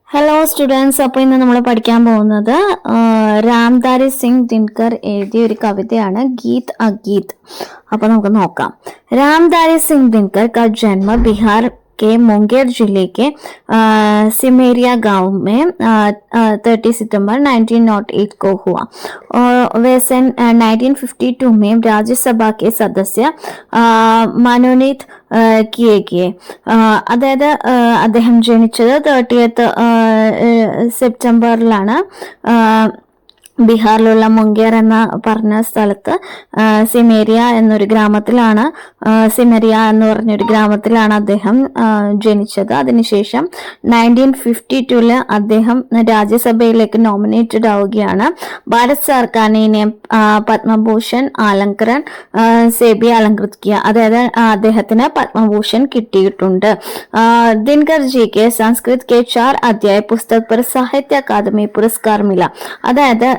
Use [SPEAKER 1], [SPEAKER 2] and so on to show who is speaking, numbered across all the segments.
[SPEAKER 1] Hello students, അപ്പോൾ ഇന്ന് നമ്മൾ പഠിക്കാൻ പോകുന്നത് രാംധാരി സിംഗ് ദിൻകർ എഴുതിയ ഒരു കവിതയാണ് ഗീത് അഗീത്. അപ്പോൾ നമുക്ക് നോക്കാം. रामधारी सिंह दिनकर का जन्म बिहार के मुंगेर जिले के सिमेरिया गांव में 30 सितंबर 1908 को हुआ और वे सन 1952 में राज्यसभा के सदस्य मनोनीत किए गए. അതായത് അദ്ദേഹം ജനിച്ചത് 30th സെപ്റ്റംബറിലാണ് ബീഹാറിലുള്ള മുംഗേർ എന്ന പറഞ്ഞ സ്ഥലത്ത് സിമേരിയ എന്നൊരു ഗ്രാമത്തിലാണ് പറഞ്ഞൊരു ഗ്രാമത്തിലാണ് അദ്ദേഹം ജനിച്ചത്. അതിനുശേഷം 1952 അദ്ദേഹം രാജ്യസഭയിലേക്ക് നോമിനേറ്റഡ് ആവുകയാണ്. ഭാരത് സർക്കാരിനെ ഇനിയും പത്മഭൂഷൺ അലങ്കരൺ സേബി അലങ്കൃത് കിയ, അതായത് അദ്ദേഹത്തിന് പത്മഭൂഷൺ കിട്ടിയിട്ടുണ്ട്. ദിൻകർ ജിക്ക് സംസ്കൃത് കെ 4 അധ്യായ പുസ്തക് പർ സാഹിത്യ അക്കാദമി പുരസ്കാർ മില, അതായത്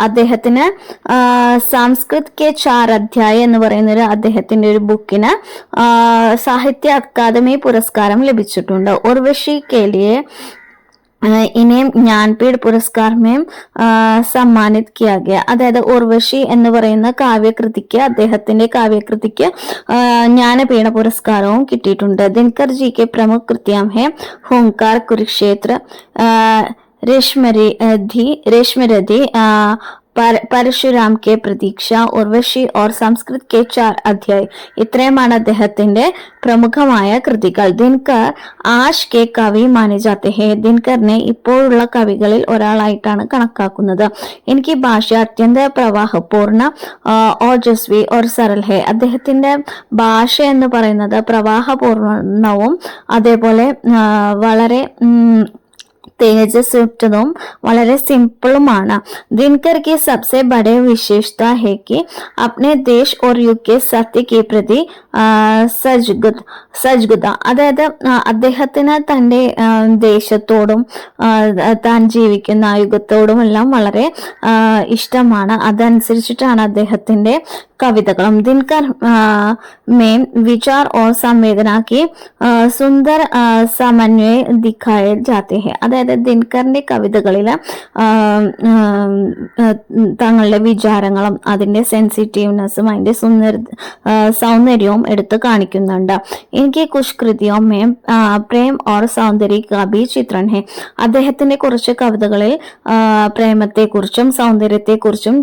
[SPEAKER 1] അദ്ദേഹത്തിന് സംസ്കൃത് കെ 4 അധ്യായ എന്ന് പറയുന്ന അദ്ദേഹത്തിന്റെ ഒരു ബുക്കിന് സാഹിത്യ അക്കാദമി പുരസ്കാരം ലഭിച്ചിട്ടുണ്ട്. ഉർവശി കെ ലിയെ ഇനിയും ജ്ഞാൻപീഠ് പുരസ്കാർ മേം സമ്മാനിത് കിയാ ഗയ, അതായത് ഉർവശി എന്ന് പറയുന്ന കാവ്യകൃതിക്ക് അദ്ദേഹത്തിന്റെ കാവ്യകൃതിക്ക് ജ്ഞാനപീഠ പുരസ്കാരവും കിട്ടിയിട്ടുണ്ട്. ദിൻകർ ജി കെ പ്രമുഖ കൃത്യം ഹെ ഹുങ്കാർ, കുരുക്ഷേത്ര, रेशमरथी, പരശുരാം കെ പ്രതീക്ഷ, ഉർവശി ഓർ സംസ്കൃത് കെ 4 അധ്യായ്, ഇത്രയുമാണ് അദ്ദേഹത്തിന്റെ പ്രമുഖമായ കൃതികൾ. ദിൻകർ ആജ് കെ കവി മാനെ ജാത്തെ ഹെ, ദിൻകറിനെ ഇപ്പോഴുള്ള കവികളിൽ ഒരാളായിട്ടാണ് കണക്കാക്കുന്നത്. എനിക്ക് ഭാഷ അത്യന്ത പ്രവാഹപൂർണ ഓജസ്വി ഓർ സരൽ ഹെ, അദ്ദേഹത്തിന്റെ ഭാഷ എന്ന് പറയുന്നത് പ്രവാഹപൂർണവും അതേപോലെ വളരെ तेजस्वितम വളരെ സിമ്പിളുമാണ്. ദിൻകർ की सबसे बड़ी विशेषता है कि अपने देश और युग के सत्य के प्रति സജ്ജത, അതായത് അദ്ദേഹത്തിന് തൻ്റെ ദേശത്തോടും താൻ ജീവിക്കുന്ന യുഗത്തോടും എല്ലാം വളരെ ഇഷ്ടമാണ്. അതനുസരിച്ചിട്ടാണ് അദ്ദേഹത്തിന്റെ കവിതകളും. ദിൻകർ में विचार और संवेदना की सुंदर समन्वय दिखाए जाते हैं, അതായത് ദിൻകറിന്റെ കവിതകളിൽ തങ്ങളുടെ വിചാരങ്ങളും അതിന്റെ സെൻസിറ്റീവ്നെസ്സും അതിന്റെ സൗന്ദര്യവും എടുത്ത് കാണിക്കുന്നുണ്ട്. എനിക്ക് കുഷ് കൃതിയോ മേം പ്രേം ഓർ സൗന്ദര്യ കാ ഭി ചിത്रण है, അദ്ദേഹത്തിന്റെ കുറച്ച് കവിതകളിൽ പ്രേമത്തെക്കുറിച്ചും സൗന്ദര്യത്തെക്കുറിച്ചും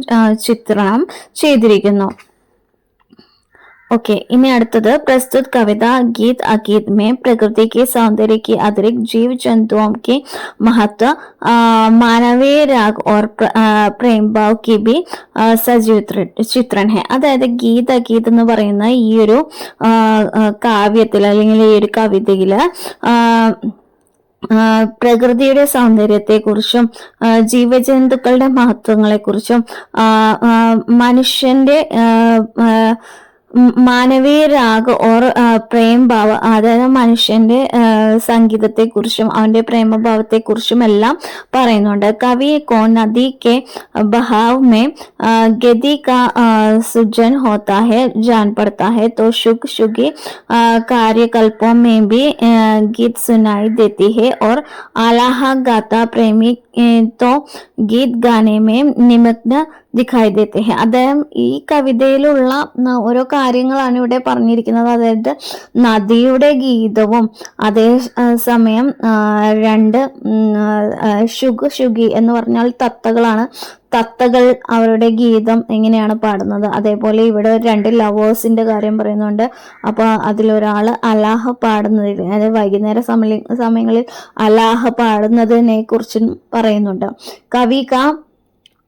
[SPEAKER 1] ചിത്രണം ചെയ്തിരിക്കുന്നു. ओके, इन्हें അടുത്തത് प्रस्तुत कविता गीत अगीत में प्रकृति के सौंदर्य के अतिरिक्त जीव जंतुओं के महत्व, मानवीय राग और प्रेम भाव की भी सजीव चित्रण है. അതായത് ഗീത് അഗീത് എന്ന് പറയുന്ന ഈ ഒരു കാവ്യത്തിൽ അല്ലെങ്കിൽ ഈ ഒരു കവിതയില് പ്രകൃതിയുടെ സൗന്ദര്യത്തെക്കുറിച്ചും ജീവജന്തുക്കളുടെ മഹത്വങ്ങളെക്കുറിച്ചും മനുഷ്യന്റെ മാനവീയ രാഗ ഓർ പ്രേം ഭാവ, അതായത് മനുഷ്യന്റെ സംഗീതത്തെക്കുറിച്ചും അവന്റെ പ്രേമഭാവത്തെക്കുറിച്ചും എല്ലാം പറയുന്നുണ്ട്. കവി കോ നദി കെ ബഹാവ് മേ ഗതി കാ സുജൻ ഹോता है जान पड़ता है तो शुग शुगी कार्यकल्पों में भी गीत सुनाई देती है और आलाह गाता प्रेमी तो गीत गाने में निमग्न ദിഖായി ദേത്തെ ഹെ. അദ്ദേഹം ഈ കവിതയിലുള്ള ഓരോ കാര്യങ്ങളാണ് ഇവിടെ പറഞ്ഞിരിക്കുന്നത്. അതായത് നദിയുടെ ഗീതവും അതേ സമയം രണ്ട് ശുഗി എന്ന് പറഞ്ഞാൽ തത്തകളാണ്. തത്തകൾ അവരുടെ ഗീതം എങ്ങനെയാണ് പാടുന്നത്, അതേപോലെ ഇവിടെ 2 ലവേഴ്സിന്റെ കാര്യം പറയുന്നുണ്ട്. അപ്പൊ അതിലൊരാള് അലാഹ പാടുന്നതിൽ, അതായത് വൈകുന്നേര സമയങ്ങളിൽ അലാഹ പാടുന്നതിനെ കുറിച്ചും പറയുന്നുണ്ട്. കവി കാ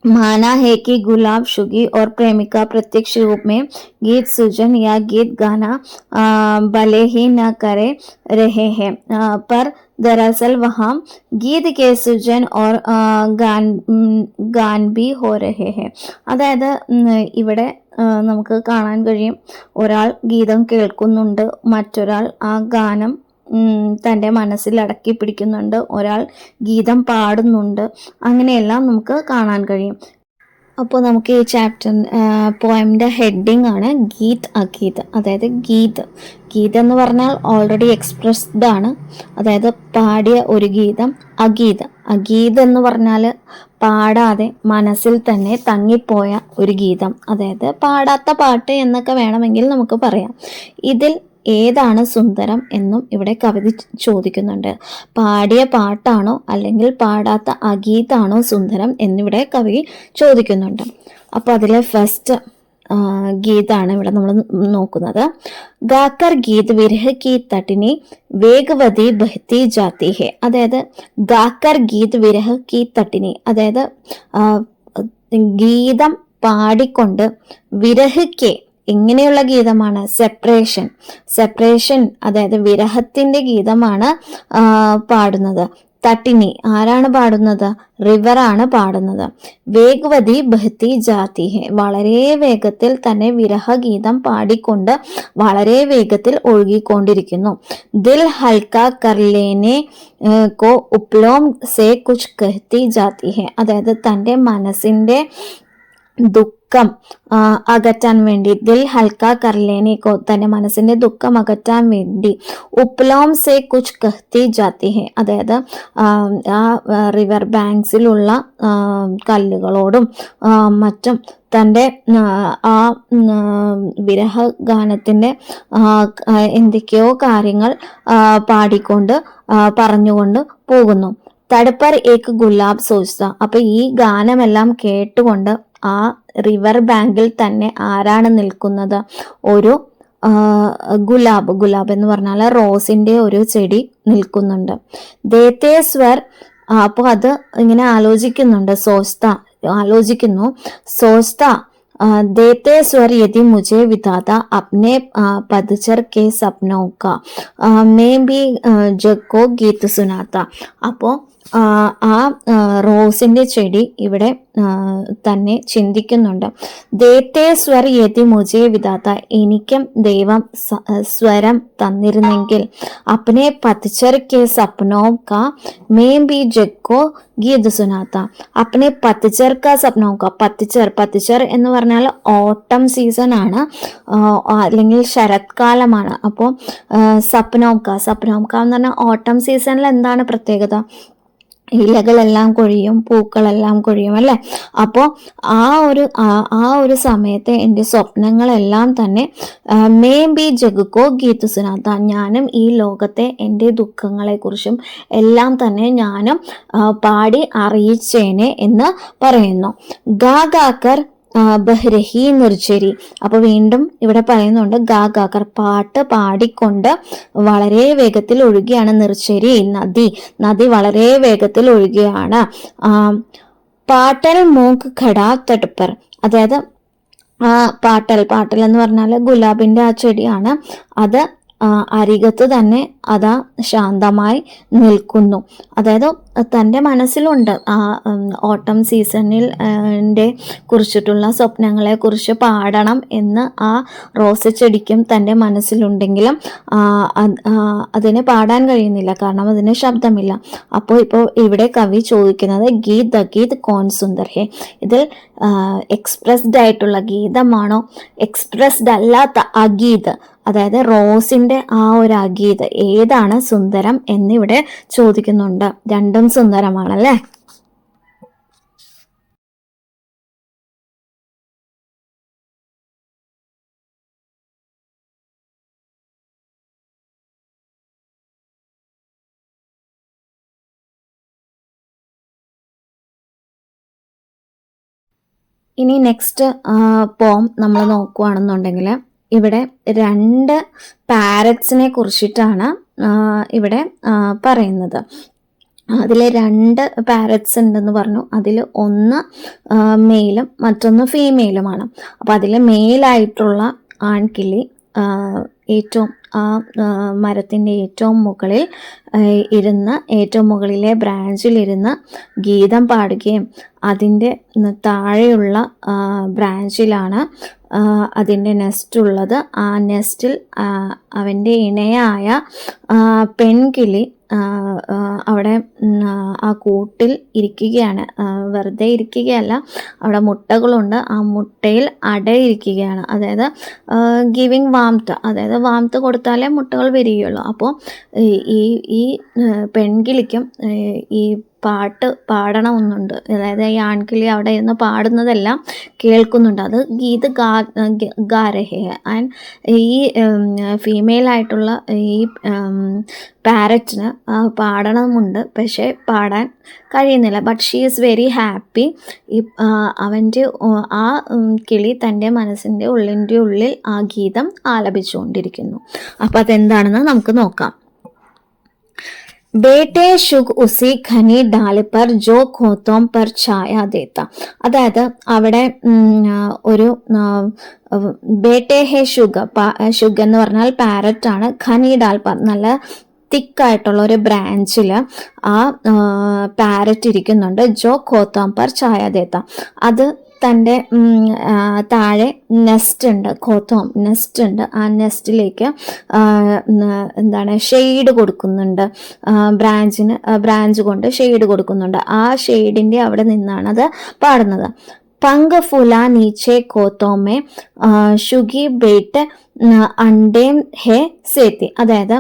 [SPEAKER 1] माना है कि गुलाब शुगी और प्रेमिका प्रत्यक्ष रूप में गीत सुजन या गीत गाना भले ही न करे रहे हैं, पर दरअसल वहाँ गीत के सुजन और गान भी हो रहे हैं. അതായത് ഇവിടെ നമുക്ക് കാണാൻ കഴിയും, ഒരാൾ ഗീതം കേൾക്കുന്നുണ്ട്, മറ്റൊരാൾ ആ ഗാനം തൻ്റെ മനസ്സിൽ അടക്കി പിടിക്കുന്നുണ്ട്, ഒരാൾ ഗീതം പാടുന്നുണ്ട്, അങ്ങനെയെല്ലാം നമുക്ക് കാണാൻ കഴിയും. അപ്പോൾ നമുക്ക് ഈ ചാപ്റ്റർ പോയമിൻ്റെ ഹെഡിങ് ആണ് ഗീത് അഗീത്. അതായത് ഗീത് എന്ന് പറഞ്ഞാൽ ഓൾറെഡി എക്സ്പ്രസ്ഡ് ആണ്, അതായത് പാടിയ ഒരു ഗീതം. അഗീത് എന്ന് പറഞ്ഞാൽ പാടാതെ മനസ്സിൽ തന്നെ തങ്ങിപ്പോയ ഒരു ഗീതം, അതായത് പാടാത്ത പാട്ട് എന്നൊക്കെ വേണമെങ്കിൽ നമുക്ക് പറയാം. ഇതിൽ ഏതാണ് സുന്ദരം എന്നും ഇവിടെ കവി ചോദിക്കുന്നുണ്ട്. പാടിയ പാട്ടാണോ അല്ലെങ്കിൽ പാടാത്ത അഗീതാണോ സുന്ദരം എന്നിവിടെ കവി ചോദിക്കുന്നുണ്ട്. അപ്പോൾ അതിലെ ഫസ്റ്റ് ഗീതാണ് ഇവിടെ നമ്മൾ നോക്കുന്നത്. ഗാക്കർ ഗീത് വിരഹ കി തട്ടിനി വേഗവതി ബഹത്തി ജാതി ഹെ. അതായത് ഗാക്കർ ഗീത് വിരഹ കി തട്ടിനി, അതായത് ഗീതം പാടിക്കൊണ്ട് വിരഹയ്ക്ക് ഇങ്ങനെയുള്ള ഗീതമാണ് സെപ്പറേഷൻ, അതായത് വിരഹത്തിന്റെ ഗീതമാണ് പാടുന്നത്. തട്ടിനി ആരാണ് പാടുന്നത്? റിവറാണ് പാടുന്നത്. വേഗവതി ബഹത്തി ജാതി ഹെ, വളരെ വേഗത്തിൽ തന്നെ വിരഹഗീതം പാടിക്കൊണ്ട് വളരെ വേഗത്തിൽ ഒഴുകിക്കൊണ്ടിരിക്കുന്നു. ദിൽ ഹൽക്ക കർലേനെ കോ ഉപലോം സേ കുച്ച് കഹത്തി ജാതി ഹെ, അതായത് തൻ്റെ മനസ്സിന്റെ ദുഃഖം അകറ്റാൻ വേണ്ടി, ദിൽ ഹൽക്ക കർലേനെക്കോ തന്റെ മനസ്സിന്റെ ദുഃഖം അകറ്റാൻ വേണ്ടി, ഉപലോം സേ കുച്ച് കഹത്തി ജാതി ഹെ, അതായത് ആ റിവർ ബാങ്ക്സിലുള്ള കല്ലുകളോടും മറ്റും തൻ്റെ ആ വിരഹ ഗാനത്തിന്റെ എന്തൊക്കെയോ കാര്യങ്ങൾ പാടിക്കൊണ്ട് പറഞ്ഞുകൊണ്ട് പോകുന്നു. തടുപ്പർ ഏക്ക് ഗുലാബ് സോച്ച. അപ്പൊ ഈ ഗാനമെല്ലാം കേട്ടുകൊണ്ട് ആ റിവർ ബാങ്കിൽ തന്നെ ആരാണ് നിൽക്കുന്നത്? ഒരു ഗുലാബ് എന്ന് പറഞ്ഞാൽ റോസിന്റെ ഒരു ചെടി നിൽക്കുന്നുണ്ട്. ദേത്തേശ്വർ, അപ്പോൾ അത് ഇങ്ങനെ ആലോചിക്കുന്നു. സോച്ത देते स्वर यदि मुझे विधाता अपने पदचर के सपनों का मैं भी जग को गीत सुनाता. അപ്പോൾ ആ റോസിന്റെ ചെടി ഇവിടെ തന്നെ ചിന്തിക്കുന്നുണ്ട്. ദേത്തേ സ്വർ യതി മുജേ വിധാത്ത, എനിക്കും ദൈവം സ്വരം തന്നിരുന്നെങ്കിൽ, അപ്നെ പത്ചർ കെ സപ്നോ കാ മേം ബി ജഗ്ഗോ ഗീത് സുനാത്ത. അപ്നെ പത്ചർ കാ സപ്നോ കാ, പത്ചർ എന്ന് പറഞ്ഞാൽ ഓട്ടം സീസൺ ആണ്, അല്ലെങ്കിൽ ശരത്കാലമാണ്. അപ്പോൾ സപ്നോക്ക എന്ന് പറഞ്ഞാൽ ഓട്ടം സീസണിൽ എന്താണ് പ്രത്യേകത? ഇലകളെല്ലാം കൊഴിയും, പൂക്കളെല്ലാം കൊഴിയും അല്ലെ. അപ്പോൾ ആ ഒരു സമയത്ത് എൻ്റെ സ്വപ്നങ്ങളെല്ലാം തന്നെ മേം ബി ജഗ്ഗോ ഗീത് സുനാത്ത, ഞാനും ഈ ലോകത്തെ എൻ്റെ ദുഃഖങ്ങളെ കുറിച്ചും എല്ലാം തന്നെ ഞാനും പാടി അറിയിച്ചേനെ എന്ന് പറയുന്നു. ഗാഗാക്കർ ബഹ്രഹി നിർജരി. അപ്പൊ വീണ്ടും ഇവിടെ പറയുന്നുണ്ട് ഗാഗാക്കർ, പാട്ട് പാടിക്കൊണ്ട് വളരെ വേഗത്തിൽ ഒഴുകിയാണ്. നിർജരി നദി വളരെ വേഗത്തിൽ ഒഴുകിയാണ്. പാട്ടൽ മൂക്ക് ഖടാ തടുപ്പർ, അതായത് പാട്ടൽ എന്ന് പറഞ്ഞാൽ ഗുലാബിന്റെ ആ ചെടിയാണ്. അത് അരികത്ത് തന്നെ അതാ ശാന്തമായി നിൽക്കുന്നു. അതായത് തൻ്റെ മനസ്സിലുണ്ട് ആ ഓട്ടം സീസണിൽ കുറിച്ചിട്ടുള്ള സ്വപ്നങ്ങളെ കുറിച്ച് പാടണം എന്ന് ആ റോസ് ചെടിക്കും തൻ്റെ മനസ്സിലുണ്ടെങ്കിലും അതിന് പാടാൻ കഴിയുന്നില്ല, കാരണം അതിന് ശബ്ദമില്ല. ഇപ്പോൾ ഇവിടെ കവി ചോദിക്കുന്നത് ഗീത് അഗീത് കോൺ സുന്ദർ ഹേ, ഇതിൽ എക്സ്പ്രസ്ഡ് ആയിട്ടുള്ള ഗീതമാണോ, എക്സ്പ്രസ്ഡ് അല്ലാത്ത അഗീത്, അതായത് റോസിന്റെ ആ ഒരു അഗീത് ഏതാണ് സുന്ദരം എന്നിവിടെ ചോദിക്കുന്നുണ്ട്. രണ്ടും സുന്ദരമാണല്ലേ. ഇനി നെക്സ്റ്റ് പോം നമ്മൾ നോക്കുകയാണെന്നുണ്ടെങ്കിൽ ഇവിടെ 2 പാരറ്റ്സിനെ കുറിച്ചിട്ടാണ് ഇവിടെ പറയുന്നത്. അതിൽ 2 പാരറ്റ്സ് ഉണ്ടെന്ന് പറഞ്ഞു. അതിൽ ഒന്ന് മെയിലും മറ്റൊന്ന് ഫീമെയിലുമാണ്. അപ്പോൾ അതിൽ മെയിലായിട്ടുള്ള ആൺകിളി ഏറ്റവും മരത്തിൻ്റെ ഏറ്റവും മുകളിൽ ഏറ്റവും മുകളിലെ ബ്രാഞ്ചിലിരുന്ന് ഗീതം പാടുകയും അതിൻ്റെ താഴെയുള്ള ബ്രാഞ്ചിലാണ് അതിൻ്റെ നെസ്റ്റ് ഉള്ളത്. ആ നെസ്റ്റിൽ അവൻ്റെ ഇണയായ പെൺകിളി അവിടെ ആ കൂട്ടിൽ ഇരിക്കുകയാണ്, വെറുതെ ഇരിക്കുകയല്ല, അവിടെ മുട്ടകളുണ്ട്, ആ മുട്ടയിൽ അടയിരിക്കുകയാണ്. അതായത് ഗിവിങ് വാംത്ത്, അതായത് വാംത്ത് കൊടുത്താലേ മുട്ടകൾ വിരിയുള്ളൂ. അപ്പോൾ ഈ ഈ പെൺകിളിക്കും ഈ പാട്ട് പാടണമെന്നുണ്ട്. അതായത് ഈ ആൺകിളി അവിടെ ഇരുന്ന് പാടുന്നതെല്ലാം കേൾക്കുന്നുണ്ട്. അത് ഗീത് ഗാരഹേ. ആൻഡ് ഈ ഫീമെയിലായിട്ടുള്ള ഈ പാരറ്റിന് പാടണമുണ്ട്, പക്ഷേ പാടാൻ കഴിയുന്നില്ല. But she is very happy. അവൻ്റെ ആ കിളി തൻ്റെ മനസ്സിൻ്റെ ഉള്ളിൽ ആ ഗീതം ആലപിച്ചുകൊണ്ടിരിക്കുന്നു. അപ്പം അതെന്താണെന്ന് നമുക്ക് നോക്കാം. ബേട്ടെ ശുഗ് ഉസി ഖനി ഡാൽ പർ ജോ ഖോത്തോം പർ ഛായ ദേത്ത. അതായത് അവിടെ ഒരു ബേട്ടെ ഹെ ഷുഗ്, ഷുഗ് എന്ന് പറഞ്ഞാൽ പാരറ്റ് ആണ്. ഖനി ഡാൽ പർ, നല്ല തിക്കായിട്ടുള്ള ഒരു ബ്രാഞ്ചിൽ ആ പാരറ്റ് ഇരിക്കുന്നുണ്ട്. ജോ ഖോത്തോം പർ ഛായ ദേത്ത, അത് തൻ്റെ താഴെ നെസ്റ്റ് ഉണ്ട്, ഖോത്തോം നെസ്റ്റ് ഉണ്ട്. ആ നെസ്റ്റിലേക്ക് എന്താണ് ഷെയ്ഡ് കൊടുക്കുന്നുണ്ട്, ബ്രാഞ്ച് കൊണ്ട് ഷെയ്ഡ് കൊടുക്കുന്നുണ്ട്. ആ ഷെയ്ഡിൻ്റെ അവിടെ നിന്നാണ് അത് പാടുന്നത്. പങ്ക് ഫുല നീച്ചെ ഖോത്തോമേ ഷുഗി ബേട്ട് അണ്ടേം ഹെ സേത്തി. അതായത്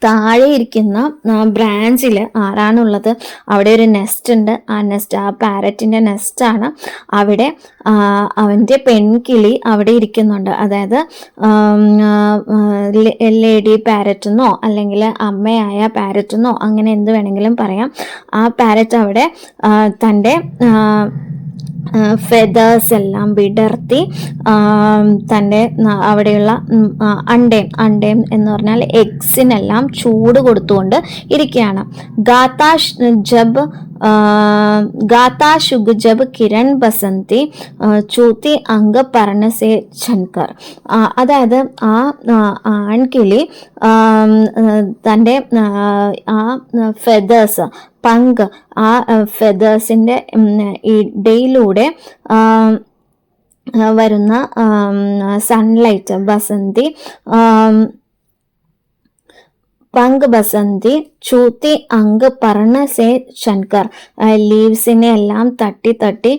[SPEAKER 1] താഴെ ഇരിക്കുന്ന ബ്രാഞ്ചിൽ ആരാണുള്ളത്? അവിടെ ഒരു നെസ്റ്റ് ഉണ്ട്. ആ നെസ്റ്റ് ആ പാരറ്റിൻ്റെ നെസ്റ്റാണ്. അവിടെ അവൻ്റെ പെൺകിളി അവിടെ ഇരിക്കുന്നുണ്ട്. അതായത് ലേഡി പാരറ്റെന്നോ അല്ലെങ്കിൽ അമ്മയായ പാരറ്റെന്നോ അങ്ങനെ എന്ത് വേണമെങ്കിലും പറയാം. ആ പാരറ്റ് അവിടെ തൻ്റെ ഫെദേഴ്സ് എല്ലാം വിടർത്തി തൻ്റെ അവിടെയുള്ള അണ്ടേം എന്ന് പറഞ്ഞാൽ എഗ്സിനെല്ലാം ചൂട് കൊടുത്തുകൊണ്ട് ഇരിക്കുകയാണ്. ഗാത്താ ശുഗ് ജബ് കിരൺ ബസന്തി ചൂത്തി അംഗ പർണ സേ ഛൻകർ. അതായത് ആ ആൺകിളി തൻ്റെ ആ ഫെദേഴ്സ്, പങ്ക്, ആ ഫെദേഴ്സിൻ്റെ ഇടയിലൂടെ വരുന്ന സൺലൈറ്റ്, ബസന്തി, പങ്ക് ബസന്തി ചൂത്തി അങ്ക് പർണ സേ ശൻകർ, ലീവ്സിനെ എല്ലാം തട്ടി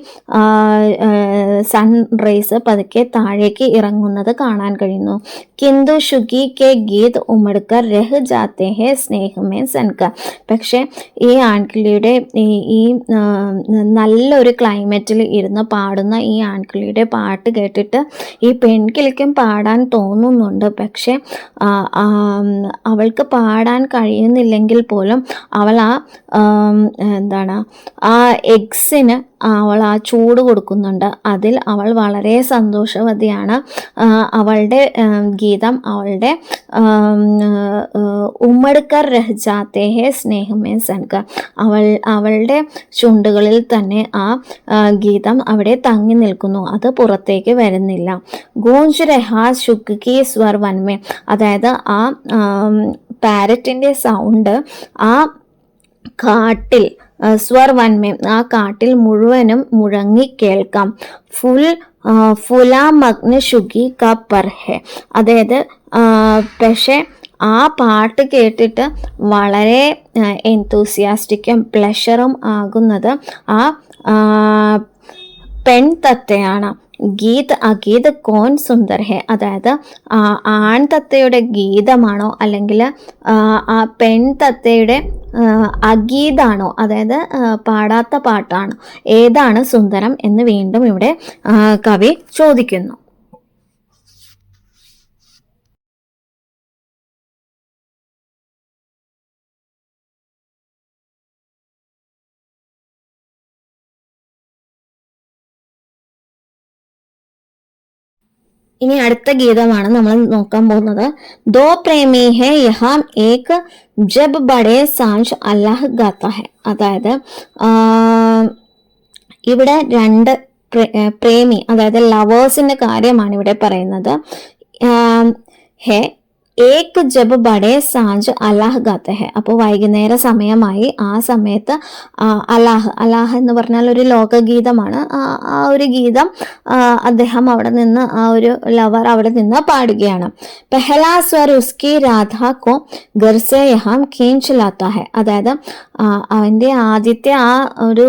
[SPEAKER 1] സൺ റേസ് പതുക്കെ താഴേക്ക് ഇറങ്ങുന്നത് കാണാൻ കഴിയുന്നു. കിന്തു ഷുഗി കെ ഗീത് ഉമടുക്കർ രഹ് ജാത്തെ ഹെ സ്നേഹമേ സൻകർ. പക്ഷെ ഈ ആൺകിളിയുടെ ഈ നല്ലൊരു ക്ലൈമറ്റിൽ ഇരുന്ന് പാടുന്ന ഈ ആൺകിളിയുടെ പാട്ട് കേട്ടിട്ട് ഈ പെൺകിളിക്കും പാടാൻ തോന്നുന്നുണ്ട്. പക്ഷെ അവൾക്ക് പാടാൻ കഴിയുന്നില്ലെങ്കിൽ പോലും അവൾ ആ എഗ്സിന് അവൾ ആ ചൂട് കൊടുക്കുന്നുണ്ട്. അതിൽ അവൾ വളരെ സന്തോഷവതിയാണ്. അവളുടെ ഗീതം, അവളുടെ ഉമ്മടുക്കർ രഹ്ജാത്തെ ഹെ സ്നേഹമേ സൻകർ, അവളുടെ ചുണ്ടുകളിൽ തന്നെ ആ ഗീതം അവിടെ തങ്ങി നിൽക്കുന്നു, അത് പുറത്തേക്ക് വരുന്നില്ല. ഗൂഞ്ച് രഹാ ശുക് കി സ്വർ വൻമേ. അതായത് ആ പാരറ്റിൻ്റെ സൗണ്ട് ആ കാട്ടിൽ, സ്വർ വൻമേ, ആ കാട്ടിൽ മുഴുവനും മുഴങ്ങി കേൾക്കാം. ഫുലാമഗ്ന ശുഗി ക പർ ഹെ. അതായത് പക്ഷേ ആ പാട്ട് കേട്ടിട്ട് വളരെ എന്തൂസിയാസ്റ്റിക്കും പ്ലഷറും ആകുന്നത് ആ പെൺതത്തയാണ്. അഗീത് കോൻ സുന്ദർ ഹെ. അതായത് ആൺതത്തയുടെ ഗീതമാണോ അല്ലെങ്കിൽ ആ പെൺതത്തയുടെ അഗീതാണോ, അതായത് പാടാത്ത പാട്ടാണോ, ഏതാണ് സുന്ദരം എന്ന് വീണ്ടും ഇവിടെ കവി ചോദിക്കുന്നു. ഇനി അടുത്ത ഗീതമാണ് നമ്മൾ നോക്കാൻ പോകുന്നത്. ദോ പ്രേമി ഹെ യഹാം ഏക് ജബ് ബഡേ സാഞ്ച് അല്ലാഹ് ഗാത്ത ഹെ. അതായത് ഇവിടെ രണ്ട് പ്രേമി, അതായത് ലവേഴ്സിന്റെ കാര്യമാണ് ഇവിടെ പറയുന്നത്. ഹെ ഏക് ജബ് ബഡേ സാഞ്ച് അലാഹ് ഗാത്തെ ഹെ. അപ്പോൾ വൈകുന്നേര സമയമായി. ആ സമയത്ത് അലാഹ് അലാഹ് എന്ന് പറഞ്ഞാൽ ഒരു ലോകഗീതമാണ്. ആ ഒരു ഗീതം അദ്ദേഹം അവിടെ നിന്ന്, ആ ഒരു ലവർ അവിടെ നിന്ന് പാടുകയാണ്. പെഹലാ സ്വർ ഉസ്കി രാധ കോ ഗർസെ യഹാം ഖീഞ്ച് ലാത്ത ഹെ. അതായത് അവൻ്റെ ആദ്യത്തെ ആ ഒരു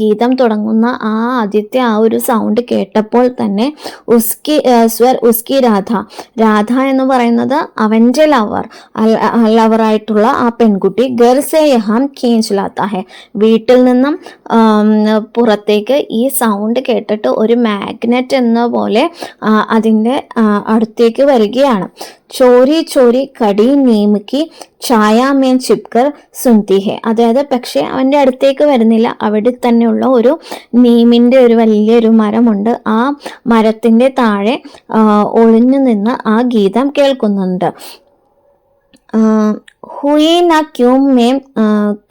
[SPEAKER 1] ഗീതം തുടങ്ങുന്ന ആദ്യത്തെ ആ ഒരു സൗണ്ട് കേട്ടപ്പോൾ തന്നെ സ്വർ ഉസ്കി രാധ, രാധ എന്ന് പറയുന്നത് അവൻ്റെ ലവറായിട്ടുള്ള ആ പെൺകുട്ടി, ഗർസെ യഹാം ഖീഞ്ച് ലാത്ത ഹെ, വീട്ടിൽ നിന്നും പുറത്തേക്ക് ഈ സൗണ്ട് കേട്ടിട്ട് ഒരു മാഗ്നറ്റ് എന്ന പോലെ അതിൻ്റെ അടുത്തേക്ക് വരികയാണ്. ചോരി ചോരി കടി നീമുക്കി ഛായാമേൻ ചിപ്കർ സുൻതി ഹെ. അതായത് പക്ഷെ അവൻ്റെ അടുത്തേക്ക് വരുന്നില്ല. അവിടെ തന്നെയുള്ള ഒരു നീമിൻ്റെ ഒരു വലിയൊരു മരമുണ്ട്. ആ മരത്തിൻ്റെ താഴെ ഒളിഞ്ഞു നിന്ന് ആ ഗീതം കേൾക്കുന്നുണ്ട്. ഹുയി ന ക്യൂം മേം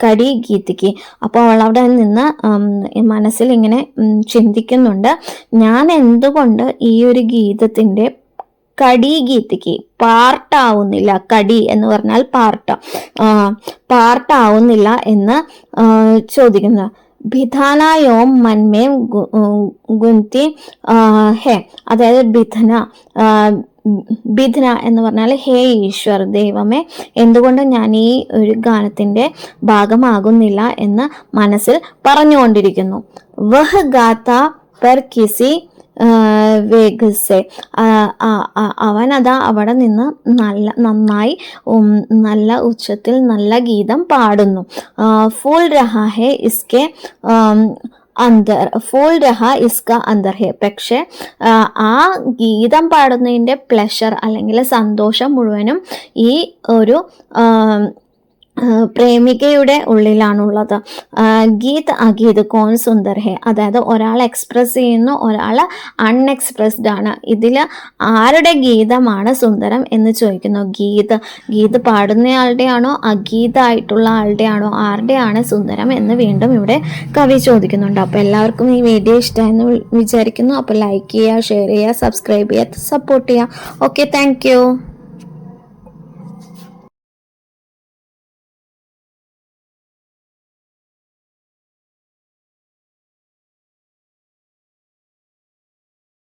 [SPEAKER 1] കടി ഗീതിക്ക്. അപ്പോൾ അവൾ അവിടെ നിന്ന് മനസ്സിൽ ഇങ്ങനെ ചിന്തിക്കുന്നുണ്ട്, ഞാൻ എന്തുകൊണ്ട് ഈ ഒരു ഗീതത്തിൻ്റെ കടി ഗീതിക്ക് പാർട്ടാവുന്നില്ല. കടി എന്ന് പറഞ്ഞാൽ പാർട്ടാവുന്നില്ല എന്ന് ചോദിക്കുന്നു. ഭിധാനയോം മന്മേം ഗുന്തി ഹെ. അതായത് ബിധന എന്ന് പറഞ്ഞാൽ ഹേ ഈശ്വർ, ദൈവമേ, എന്തുകൊണ്ട് ഞാൻ ഈ ഒരു ഗാനത്തിൻ്റെ ഭാഗമാകുന്നില്ല എന്ന് മനസ്സിൽ പറഞ്ഞുകൊണ്ടിരിക്കുന്നു. വഹ് ഗാത്ത പർ കിസി വേഗസെ. അവൻ അതാ അവിടെ നിന്ന് നന്നായി നല്ല ഉച്ചത്തിൽ നല്ല ഗീതം പാടുന്നു. ഫൂൽ രഹാ ഹെ ഇസ്കെ ഫൂൽ രഹാ ഇസ്ക അന്തർ ഹെ. പക്ഷെ ആ ഗീതം പാടുന്നതിൻ്റെ പ്ലഷർ അല്ലെങ്കിൽ സന്തോഷം മുഴുവനും ഈ ഒരു പ്രേമികയുടെ ഉള്ളിലാണുള്ളത്. ഗീത് അഗീത് കോൺ സുന്ദർ ഹെ. അതായത് ഒരാൾ എക്സ്പ്രസ് ചെയ്യുന്നു, ഒരാൾ അൺഎക്സ്പ്രസ്ഡ് ആണ്. ഇതിൽ ആരുടെ ഗീതമാണ് സുന്ദരം എന്ന് ചോദിക്കുന്നു. ഗീത് പാടുന്നയാളുടെ ആണോ അഗീതായിട്ടുള്ള ആളുടെ ആണോ, ആരുടെയാണ് സുന്ദരം എന്ന് വീണ്ടും ഇവിടെ കവി ചോദിക്കുന്നുണ്ട്. അപ്പോൾ എല്ലാവർക്കും ഈ വീഡിയോ ഇഷ്ടമായെന്ന് വിചാരിക്കുന്നു. അപ്പോൾ ലൈക്ക് ചെയ്യുക, ഷെയർ ചെയ്യുക, സബ്സ്ക്രൈബ് ചെയ്യുക, സപ്പോർട്ട് ചെയ്യുക. Okay, thank you.